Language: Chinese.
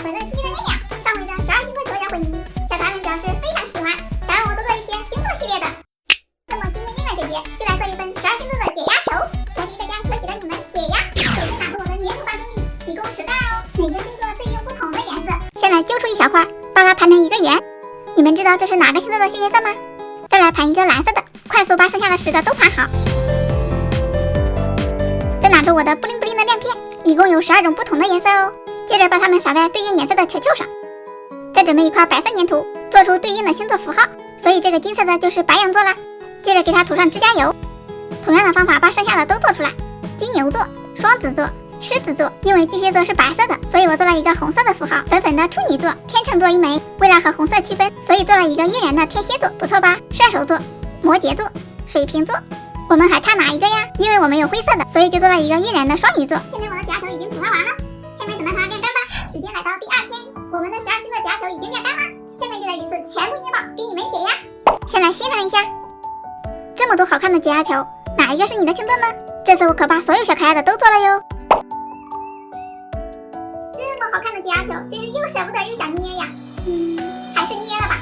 粉嫩细细的面面，上围着12星座球摇滚仪。小可爱们表示非常喜欢，想让我多做一些星座系列的。那么今天面面姐姐就来做一份12星座的解压球，来给大家小写的你们解压。首先打出我的粘土发动力，提供10袋哦，每个星座对应不同的颜色。先来揪出一小块，把它盘成一个圆。你们知道这是哪个星座的幸运色吗？再来盘一个蓝色的，快速把剩下的10个都盘好。再拿出我的布灵布灵的亮片，一共有12种不同的颜色哦。接着把它们撒在对应颜色的球球上，再准备一块白色粘土，做出对应的星座符号，所以这个金色的就是白羊座啦。接着给它涂上指甲油，同样的方法把剩下的都做出来。金牛座、双子座、狮子座，因为巨蟹座是白色的，所以我做了一个红色的符号。粉粉的处女座，天秤座一枚，为了和红色区分，所以做了一个晕染的天蝎座，不错吧？射手座、摩羯座、水瓶座，我们还差哪一个呀？因为我们有灰色的，所以就做了一个晕染的双鱼座。现在我的假球已经涂刷完了，下面等待它晾干吧。时间来到第2天，我们的12星座假球已经晾干了，下面就来一次全部捏爆，给你们解压。先来欣赏一下，这么多好看的解压球，哪一个是你的星座呢？这次我可把所有小可爱的都做了哟。这么好看的解压球，真是又舍不得又想捏呀。还是捏了吧。